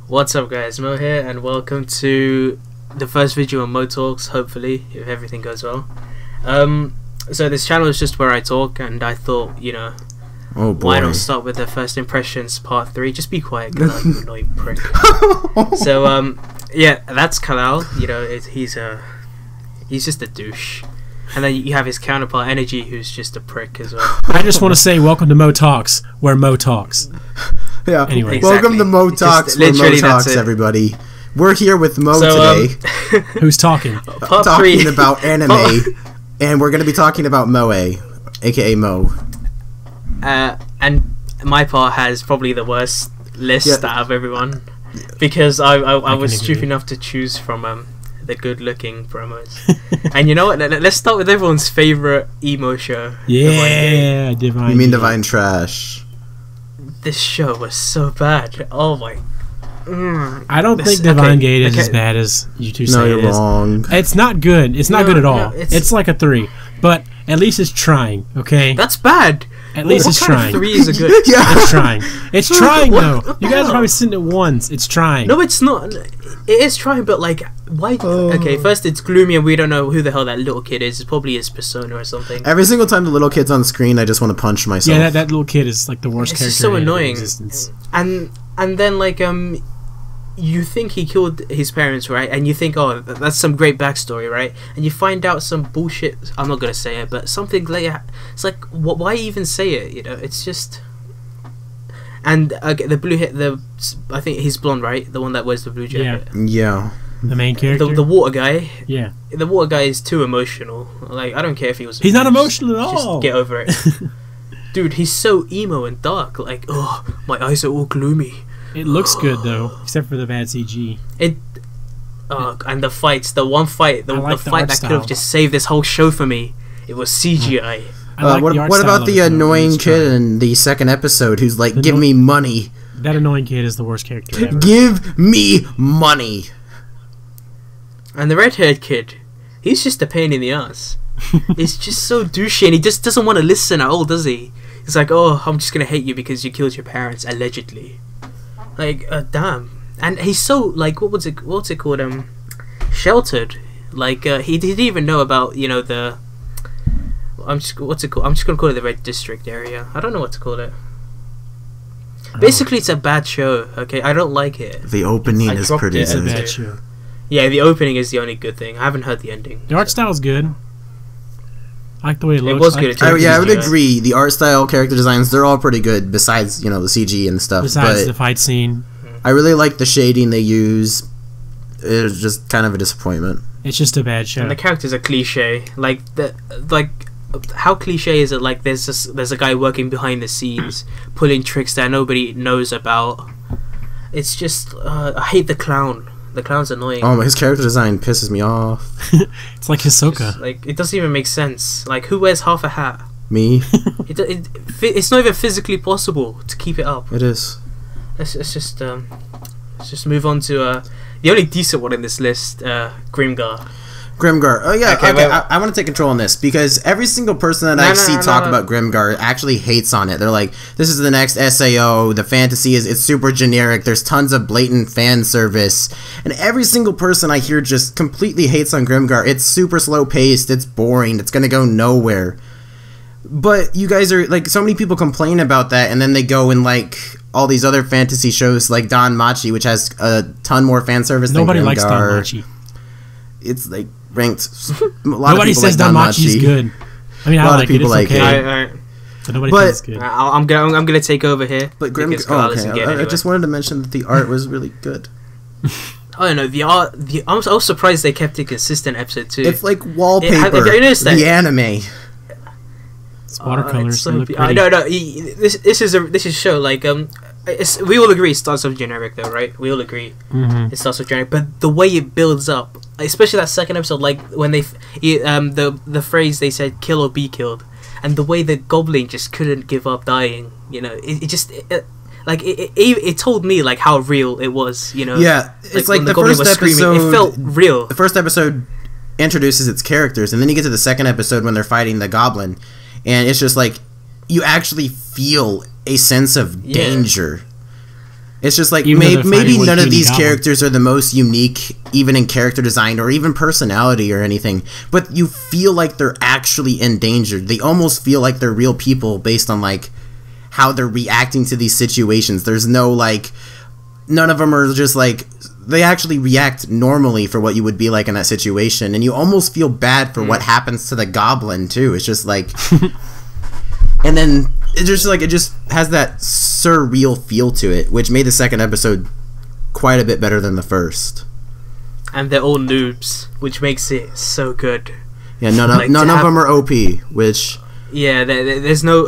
What's up guys, Mo here and welcome to the first video on Mo Talks, hopefully, if everything goes well. So this channel is just where I talk, and I thought, you know, why not start with the first impressions part 3? Just be quiet, Kalal, you annoying prick. So yeah, that's Kalal, you know, he's just a douche. And then you have his counterpart, Energy, who's just a prick as well. I just want to say welcome to Mo Talks, where Mo talks. Yeah. Anyway, exactly. Welcome to Mo Talks, where Mo Talks, everybody. We're here with Mo today. Who's talking? Talking about anime, and we're going to be talking about Moe, aka Mo. And my part has probably the worst list out of everyone, because I was stupid enough to choose from the good-looking promos. And you know what? Let's start with everyone's favorite emo show. Yeah, Divine. You mean Divine Trash? This show was so bad. Oh my. I don't think Divine Gate is as bad as you two say. No, you're wrong. It's not good. It's not good at all. It's like a 3, but at least it's trying. Okay. That's bad. At least it's trying. 3 is a good. Yeah. It's trying. It's trying though. You guys are probably sitting at once. It's trying. No, it's not. It is trying, but like, why? Okay, first it's gloomy, and we don't know who the hell that little kid is. It's probably his persona or something. Every single time the little kid's on screen, I just want to punch myself. Yeah, that little kid is like the worst character. It's so annoying. In existence. And then like you think he killed his parents, right? And you think, oh, that's some great backstory, right? And you find out some bullshit. I'm not gonna say it, but something later. It's like, why even say it? You know, it's just. And the blue hit, I think he's blonde, right? The one that wears the blue jacket. Yeah. The main character. The water guy. Yeah. The water guy is too emotional. Like, I don't care if he was. He's not emotional at all. Just get over it, dude. He's so emo and dark. Like, oh, my eyes are all gloomy. It looks good though, except for the bad CG. And the fights. The one fight, the fight that could have just saved this whole show for me. It was CGI. What about the annoying kid in the second episode who's like, give me money? That annoying kid is the worst character ever. Give me money. And the red-haired kid, he's just a pain in the ass. He's just so douchey, and he just doesn't want to listen at all, does he? He's like, oh, I'm just gonna hate you because you killed your parents, allegedly. Like, damn. And he's so, like, what's it called? Sheltered. Like, he didn't even know about, you know, the... what's it called? I'm just gonna call it the Red District area. I don't know what to call it. Basically, it's a bad show. Okay, I don't like it. The opening is pretty good. Bad show. Yeah, the opening is the only good thing. I haven't heard the ending. The art style's good. I like the way it looks. It was good. Yeah, I would agree. The art style, character designs, they're all pretty good. Besides, you know, the CG and stuff. Besides the fight scene. I really like the shading they use. It was just kind of a disappointment. It's just a bad show. And the characters are cliche. Like how cliche is it? Like there's a guy working behind the scenes, pulling tricks that nobody knows about. It's just I hate the clown. The clown's annoying. Oh, his character design pisses me off. It's like Hisoka. Like, it doesn't even make sense. Like, who wears half a hat? Me. It's not even physically possible to keep it up. It is. Let's just move on to the only decent one in this list, Grimgar. Grimgar. Oh yeah, okay. I want to take control on this because every single person that I see talk about Grimgar actually hates on it. They're like, "This is the next SAO. The fantasy it's super generic. There's tons of blatant fan service." And every single person I hear just completely hates on Grimgar. It's super slow paced. It's boring. It's gonna go nowhere. But you guys are like, so many people complain about that, and then they go and like all these other fantasy shows like Don Machi, which has a ton more fan service. Nobody than likes Don Machi. It's like ranked. Nobody says Don Machi's good. I mean, I like it. It's okay. But nobody thinks it's good. I'm gonna take over here. But I just wanted to mention that the art was really good. Oh no, the art. I was surprised they kept it consistent. Episode 2. It's like wallpaper. Have you noticed that? The anime. It's watercolors. It's so no. This is show like we all agree it starts off generic though, right? We all agree it starts off generic, but the way it builds up, especially that second episode, like when the phrase they said "kill or be killed," and the way the goblin just couldn't give up dying. You know, it told me like how real it was. You know, yeah, it's like the first episode. It felt real. The first episode introduces its characters, and then you get to the second episode when they're fighting the goblin. And it's just like, you actually feel a sense of danger. It's just like maybe none of these characters are the most unique, even in character design or even personality or anything, but you feel like they're actually endangered. They almost feel like they're real people based on like how they're reacting to these situations. There's no like, none of them are just like, they actually react normally for what you would be like in that situation, and you almost feel bad for what happens to the goblin too. It's just like, and then it just has that surreal feel to it, which made the second episode quite a bit better than the first. And they're all noobs, which makes it so good. Yeah, none of them are OP, which... Yeah, there's no,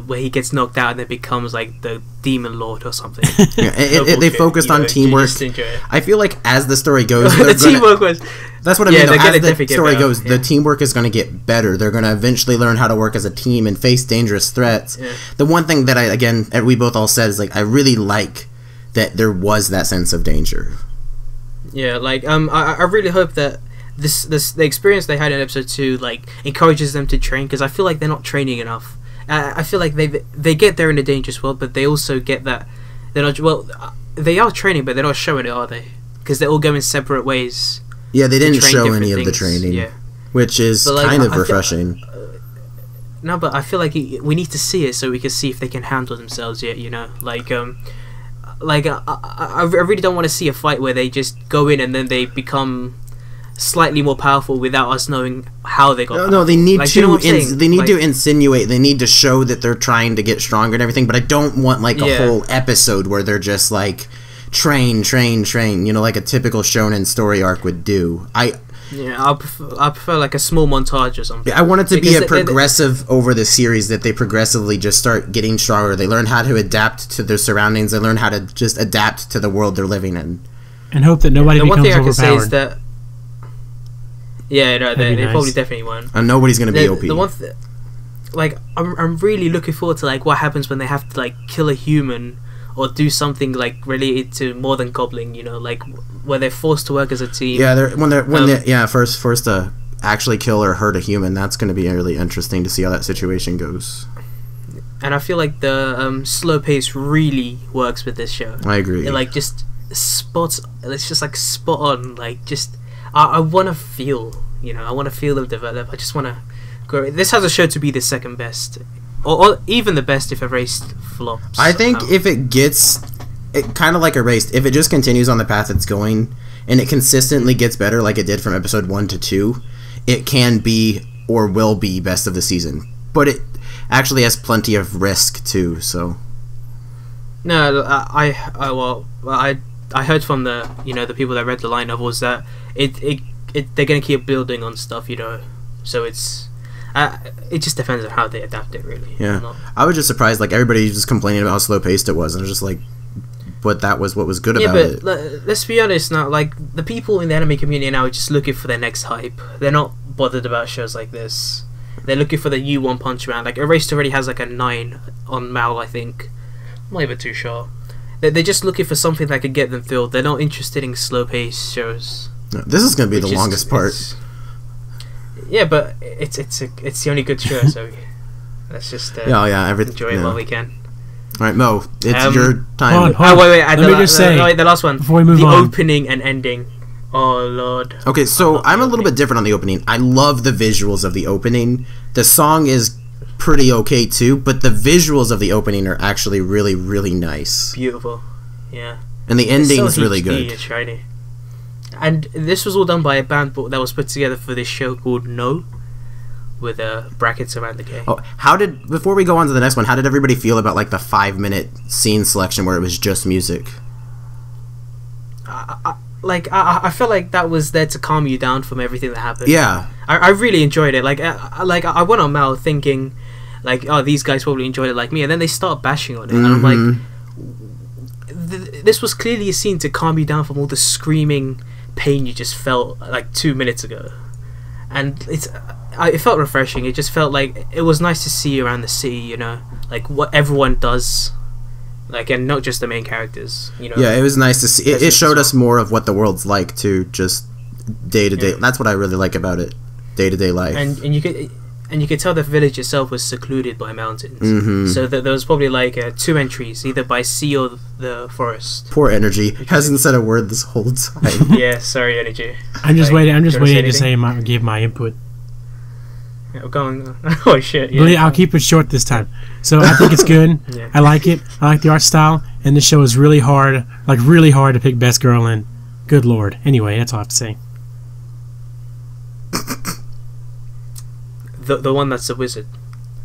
where he gets knocked out and then becomes like the demon lord or something. Yeah, they focused on teamwork. I feel like as the story goes, teamwork was. That's what I mean. Though, as the story goes, the teamwork is going to get better. They're going to eventually learn how to work as a team and face dangerous threats. Yeah. The one thing that we both all said is like, I really like that there was that sense of danger. Yeah, like I really hope that the experience they had in episode 2 like encourages them to train, because I feel like they're not training enough. I feel like they get there in a dangerous world, but they also get that they're not, well, they are training, but they're not showing it, are they? Because they're all going separate ways. Yeah, they didn't show any of the training, which is kind of refreshing. No, but I feel like we need to see it so we can see if they can handle themselves yet, you know? Like I really don't want to see a fight where they just go in and then they become slightly more powerful without us knowing how they got powerful. No, they need to insinuate, they need to show that they're trying to get stronger and everything, but I don't want like a whole episode where they're just like train, you know, like a typical shonen story arc would do. I prefer like a small montage or something. I want it to be a progressive over the series, that they progressively just start getting stronger. They learn how to adapt to their surroundings. They learn how to just adapt to the world they're living in. And hope that nobody becomes overpowered. The one thing I can say is that they probably definitely won't. And nobody's going to be OP. The one like I'm really looking forward to like what happens when they have to like kill a human or do something like related to more than gobbling, you know, like where they're forced to work as a team. Yeah, they're forced to actually kill or hurt a human. That's going to be really interesting to see how that situation goes. And I feel like the slow pace really works with this show. I agree. It like just spots. It's just like spot on. Like just I want to feel, you know, I want to feel them develop. I just want to grow. This has a show to be the second best. Or even the best if Erased flops. I think if it gets kind of like Erased, if it just continues on the path it's going and it consistently gets better like it did from episode 1 to 2, it can be or will be best of the season. But it actually has plenty of risk too. So no, I heard from the people that read the light novels that they're gonna keep building on stuff, you know. So it just depends on how they adapt it, really. Yeah, I was just surprised. Like everybody was just complaining about how slow paced it was, and I was just like, but that was what was good about it. Let's be honest now. Like the people in the anime community now are just looking for their next hype. They're not bothered about shows like this. They're looking for the new One Punch Man. Like Erased already has like a 9 on Mal, I think. I'm not even too sure. They're just looking for something that could get them thrilled. They're not interested in slow paced shows. No, this is going to be the longest part. Yeah, but it's the only good show, so let's just enjoy it while we can. All right, Mo, it's your time. Hold on. Wait. Let me just say the last one. Before we move on. The opening and ending. Oh, Lord. Okay, so I'm a little bit different on the opening. I love the visuals of the opening. The song is pretty okay, too, but the visuals of the opening are actually really, really nice. Beautiful. Yeah. And the ending's really good. It's shiny. And this was all done by a band that was put together for this show called No, with brackets around the K. Oh, before we go on to the next one, how did everybody feel about like the 5-minute scene selection where it was just music? I felt like that was there to calm you down from everything that happened. Yeah, I really enjoyed it. I went on Mal thinking, like, oh, these guys probably enjoyed it like me, and then they start bashing on it, and I'm like, this was clearly a scene to calm you down from all the screaming pain you just felt like 2 minutes ago, and it felt refreshing. It just felt like it was nice to see around the city, you know, like what everyone does, like, and not just the main characters, you know. Yeah, it was nice to see. It showed us more of what the world's like too, just day to day. That's what I really like about it, day to day life. And you could, and you could tell the village itself was secluded by mountains. So there was probably like 2 entries, either by sea or the forest. Poor Energy hasn't said a word this whole time. Yeah, sorry, Energy. I'm just waiting to give my input. Yeah, go on. Oh shit! Yeah, really, I'll keep it short this time. So I think it's good. I like it. I like the art style, and the show is really hard to pick best girl in. Good lord. Anyway, that's all I have to say. The one that's a wizard.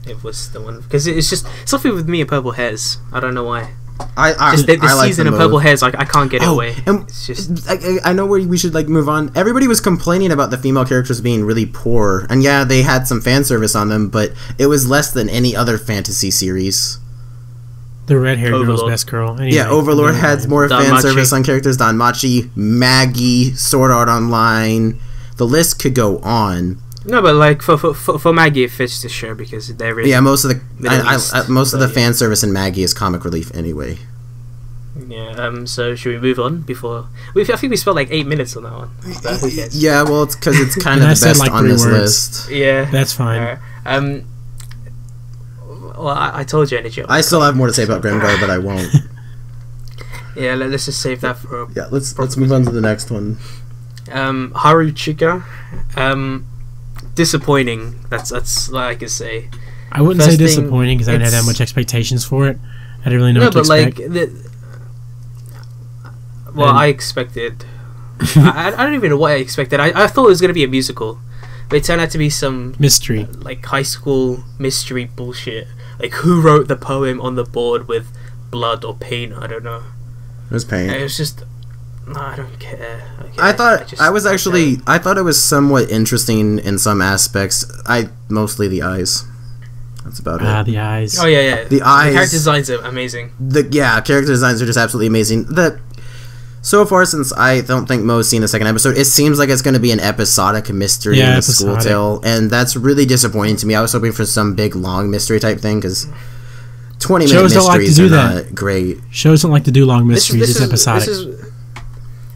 It was the one because it's just something with me and purple hairs. I don't know why. The season of purple hairs, like I can't get it away. And it's just I know where we should like move on. Everybody was complaining about the female characters being really poor, and yeah, they had some fan service on them, but it was less than any other fantasy series. The red-haired girl's best girl. Anyway, yeah, Overlord had more fan service on characters. Danmachi, Maggie, Sword Art Online. The list could go on. No, but like for Maggie, it fits the show because they're really most of the fan service in Maggie is comic relief anyway. Yeah. So should we move on before? I think we spent like 8 minutes on that one. Yeah. Well, it's because it's kind of the best like on this list. Yeah. That's fine. Well, I told you, Energy. I still have more to say about Grimgar, but I won't. Yeah. Let's just save that for. Yeah. Let's move on to the next one. HaruChika. Disappointing. That's what I can say. I wouldn't say disappointing because I didn't have that much expectations for it. I didn't really know what to expect. I expected. I don't even know what I expected. I thought it was gonna be a musical, but it turned out to be some mystery, like high school mystery bullshit. Like who wrote the poem on the board with blood or paint? I don't know. It was paint. And it was just. No, I don't care. I thought it was somewhat interesting in some aspects. Mostly the eyes. That's about it. The eyes. Oh yeah. The eyes. The character designs are amazing. Character designs are just absolutely amazing. So far, since I don't think Mo's seen the second episode, it seems like it's going to be an episodic mystery in the school tale, and that's really disappointing to me. I was hoping for some big long mystery type thing because 20-minute mysteries are not great. Shows don't like to do long mysteries. It's episodic.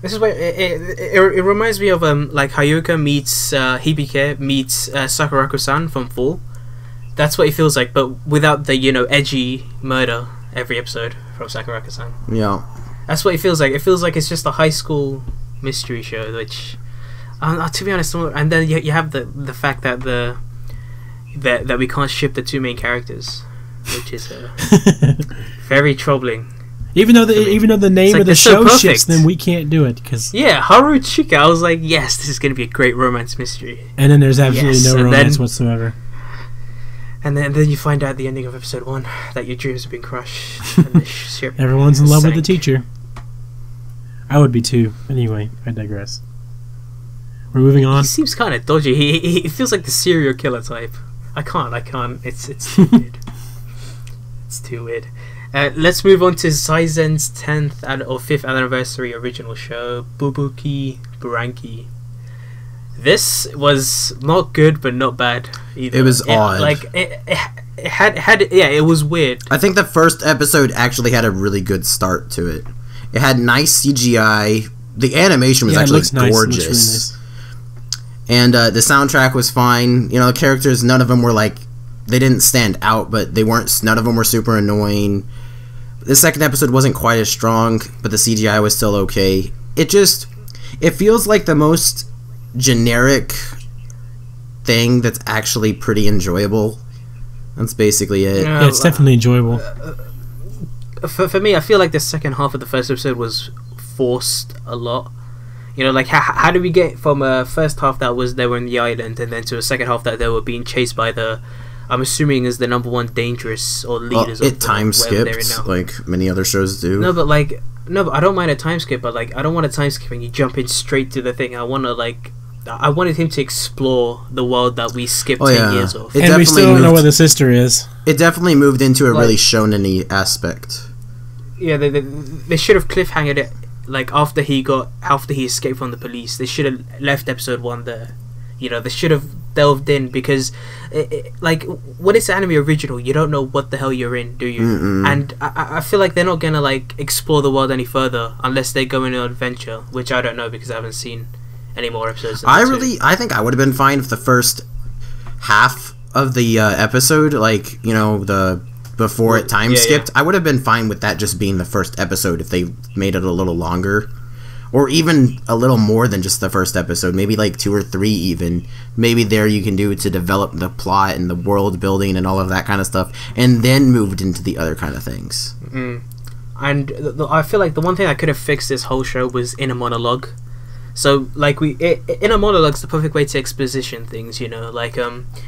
This is where it reminds me of like Hayuka meets Hibike meets Sakuraku-san from Full. That's what it feels like, but without the edgy murder every episode from Sakuraku-san. Yeah, that's what it feels like. It feels like it's just a high school mystery show, which, to be honest, and then you have the fact that that we can't ship the 2 main characters, which is very troubling. Even though the name of the show ships, then we can't do it because HaruChika. I was like, yes, this is going to be a great romance mystery. And then there's absolutely no romance whatsoever. And then you find out at the ending of episode 1 that your dreams have been crushed. And the ship everyone's in love with the teacher. I would be too. Anyway, I digress. We're moving on. He seems kind of dodgy. He feels like the serial killer type. I can't. It's too weird. It's too weird. Let's move on to Saizen's 10th or 5th anniversary original show, Bubuki Buranki. This was not good, but not bad either. It was odd. It was weird. I think the first episode actually had a really good start to it. It had nice CGI. The animation was actually gorgeous. Really nice. And the soundtrack was fine. The characters, none of them were like, they didn't stand out, but none of them were super annoying. The second episode wasn't quite as strong, but the CGI was still okay. It feels like the most generic thing that's actually pretty enjoyable. That's basically it. Yeah, it's definitely enjoyable. For me, I feel like the second half of the first episode was forced a lot. Like how do we get from a first half that was they were in the island, and then to a second half that they were being chased by I'm assuming is the number 1 dangerous or leaders. It time skipped like many other shows do. No, but I don't mind a time skip, but I don't want a time skip and you jump in straight to the thing. I wanted him to explore the world that we skipped 10 years of. And we still don't know where the sister is. It definitely moved into a really shonen-y aspect. Yeah, they should have cliffhangered it after he escaped from the police. They should have left episode 1 there. They should have delved in because when it's an anime original, you don't know what the hell you're in, do you? Mm-mm. And I feel like they're not gonna explore the world any further unless they go on an adventure, which I don't know because I haven't seen any more episodes. I think I would have been fine if the first half episode, like, you know, the before it time skipped, I would have been fine with that just being the first episode if they made it a little longer. Or even a little more than just the first episode. Maybe like 2 or 3 even. Maybe there you can do to develop the plot and the world building and all of that kind of stuff. And then moved into the other kind of things. Mm. And I feel like the one thing that could have fixed this whole show was inner monologue. So, like, inner monologue's the perfect way to exposition things, you know. Like,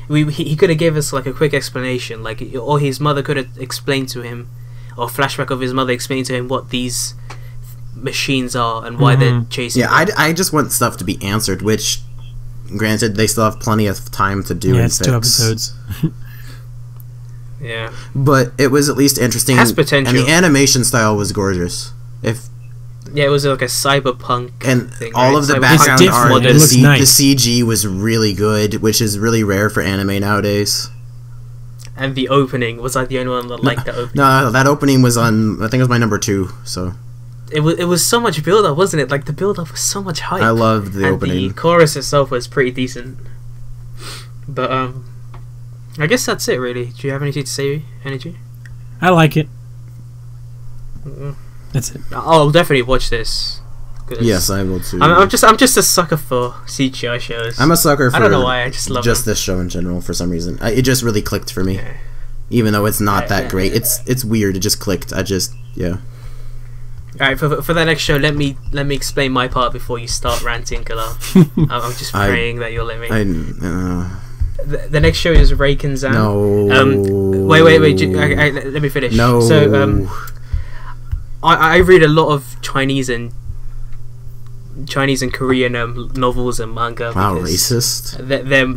he could have gave us, like, a quick explanation. Like, or his mother could have explained to him, or flashback of his mother explaining to him what these machines are and why they're chasing them. I just want stuff to be answered, which granted they still have plenty of time to do. It's 2 episodes. Yeah, but it was at least interesting. Has potential, and the animation style was gorgeous. It was like a cyberpunk and thing, all right? of the background art, it looks nice. The CG was really good, which is really rare for anime nowadays. And the opening was like the only one that liked the opening. No, that opening was on, I think it was my number 2, so it was so much build up, wasn't it? Like, the build up was so much hype. I loved the opening. The chorus itself was pretty decent. But I guess that's it, really. Do you have anything to say, Energy? I like it. That's it. I'll definitely watch this. Yes, I will too. I'm just a sucker for CGI shows. I'm a sucker for, I don't know why, I just love this show in general for some reason. It just really clicked for me. Yeah. Even though it's not that great. It's weird, it just clicked. Alright, for that next show, let me explain my part before you start ranting, Kala. I'm just praying that you'll let me. The next show is Reikenzan. No. Wait. Let me finish. No. So, I read a lot of Chinese and Korean novels and manga. Wow, racist.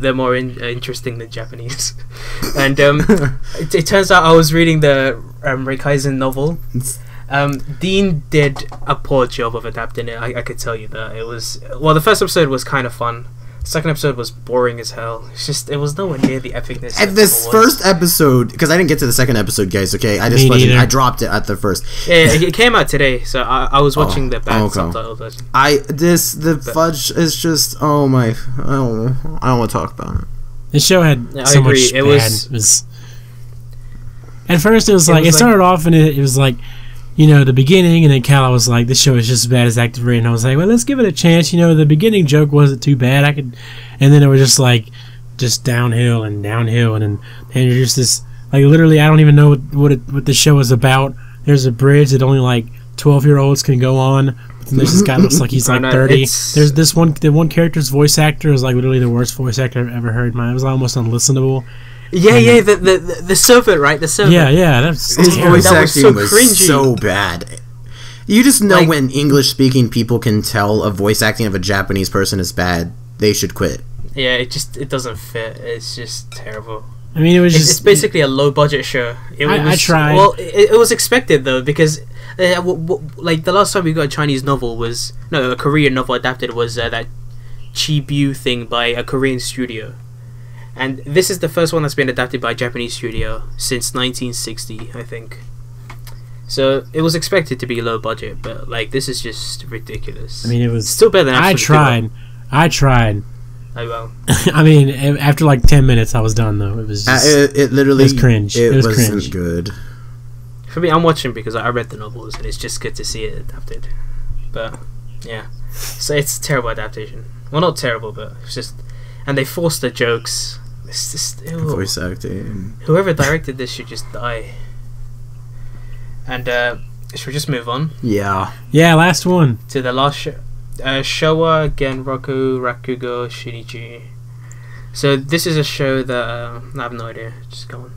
They're more interesting than Japanese. And it turns out I was reading the Reikenzan novel. Dean did a poor job of adapting it. I could tell you that. It was, well, the first episode was kind of fun. The second episode was boring as hell. It was nowhere near the epicness. At this first episode, because I didn't get to the second episode, guys. Okay, I dropped it at the first. Yeah, it came out today, so I was watching the bad subtitle version. Fudge is just, oh my, I don't want to talk about it. The show had so much bad. It was at first it was like, it started off and it was like, you know, the beginning, and then Kala was like, this show is just as bad as Active Rain. And I was like, well, let's give it a chance. You know, the beginning joke wasn't too bad. And then it was just like, just downhill, and then you're just this, like, literally, I don't even know what the show is about. There's a bridge that only like 12-year-olds can go on. And there's this guy that looks like he's like 30. There's the one character's voice actor is like literally the worst voice actor I've ever heard. It was almost unlistenable. Yeah, the servant, right? The servant. Yeah, his voice acting was so bad. You just know, like, when English-speaking people can tell a voice acting of a Japanese person is bad, they should quit. Yeah, it doesn't fit. It's just terrible. I mean, it's basically a low-budget show. I tried. Well, it was expected though, because like the last time we got a Chinese novel a Korean novel adapted was that Chibu thing by a Korean studio. And this is the first one that's been adapted by a Japanese studio since 1960, I think. So it was expected to be low budget, but like, this is just ridiculous. I mean, it was still better than I tried. Oh well. I mean, after like 10 minutes, I was done though. It was just, it literally was cringe. It wasn't cringe. Good. For me, I'm watching because I read the novels, and it's just good to see it adapted. But yeah, so it's a terrible adaptation. Well, not terrible, but it's just, and they forced the jokes. It's just voice acting. Whoever directed this should just die. And should we just move on? Yeah. Last one to the last show. Shouwa, Genroku, Rakugo, Shinichi. So this is a show that I have no idea. Just go on.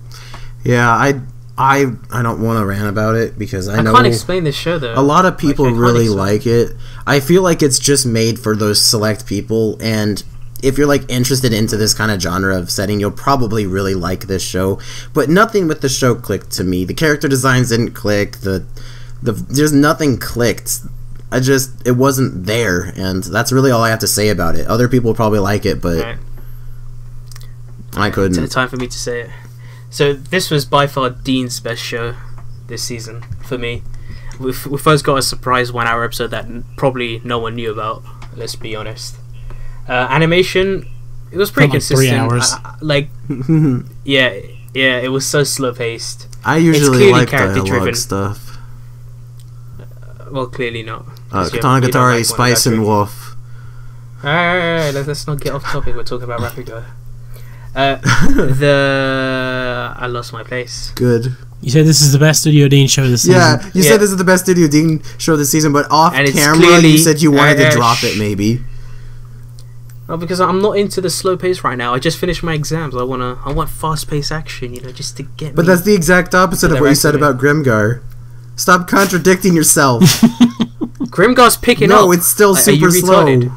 Yeah, I don't want to rant about it because I know can't explain this show though. A lot of people really like it. I feel like it's just made for those select people, and if you're like interested into this kind of genre of setting, you'll probably really like this show. But nothing with the show clicked to me. The character designs didn't click. There's nothing clicked. It wasn't there, and that's really all I have to say about it. Other people probably like it, but right. I couldn't. It's time for me to say it. So this was by far Dean's best show this season for me. We first got a surprise 1-hour episode that probably no one knew about. Let's be honest. Animation, it was pretty consistent. Like 3 hours. Yeah, it was so slow paced. I usually like dialogue stuff. Well, clearly not. Katanagatari, like Spice and Wolf. Alright, let's not get off topic. We're talking about Rakugo. I lost my place. Good. You said this is the best Studio Dean show this season. Yeah, you said this is the best Studio Dean show this season, but off camera you said you wanted to drop it maybe. Well, because I'm not into the slow pace right now. I just finished my exams. I want fast paced action, just to get. But that's the exact opposite of what you said about Grimgar. Stop contradicting yourself. Grimgar's picking up. No, it's still super slow.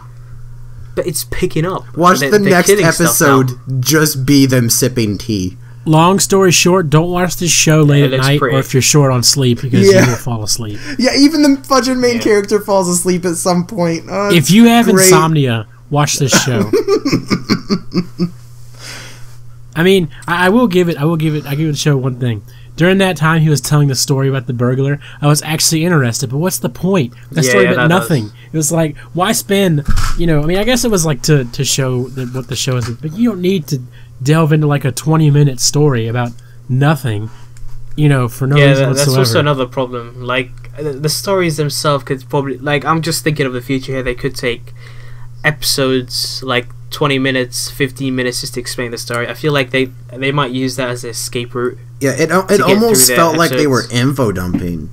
But it's picking up. Watch the next episode just be them sipping tea. Long story short, don't watch this show late at night or if you're short on sleep because you will fall asleep. Yeah, even the fucking main character falls asleep at some point. If you have insomnia, watch this show. I mean, I give the show one thing. During that time he was telling the story about the burglar, I was actually interested, but what's the point? That story meant nothing. It was like, why spend, I mean, I guess it was like to show what the show is, but you don't need to delve into like a 20-minute story about nothing, for no reason whatsoever. That's also another problem. Like, the stories themselves could probably, like, I'm just thinking of the future here, they could take episodes like 20 minutes, 15 minutes just to explain the story. I feel like they might use that as an escape route. Yeah, it almost felt like they were info dumping.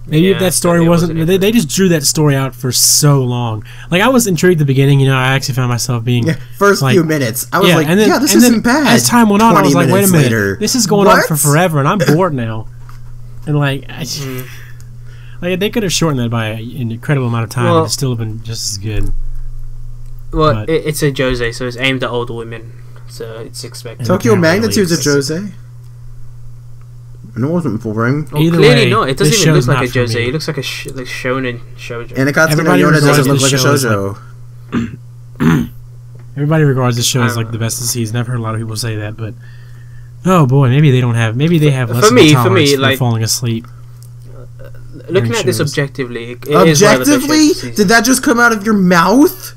Maybe if that story wasn't... They just drew that story out for so long. Like, I was intrigued at the beginning, I actually found myself being... first few minutes. I was like, this isn't bad. As time went on, I was like, wait a minute. This is going on for forever, and I'm bored now. And, like, like they could have shortened that by an incredible amount of time, and it still have been just as good. Well, it's a josei, so it's aimed at older women, so it's expected. Tokyo Magnitude's a josei. And it wasn't boring. Well, clearly not. It doesn't even look like a josei. It looks like a shonen shoujo. And Akatsuki no Yona doesn't look like a shoujo. Everybody regards this show as like the best of the season. I've heard a lot of people say that, but oh boy, maybe they have less of a tolerance for falling asleep. Looking at this objectively, objectively, did that just come out of your mouth?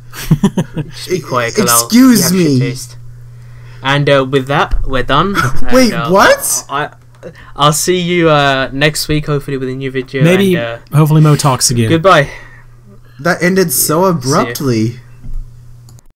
Just be quiet, excuse me. And with that, we're done. Wait, what? I'll see you next week, hopefully with a new video. Maybe, hopefully Mo talks again. Goodbye. That ended so abruptly.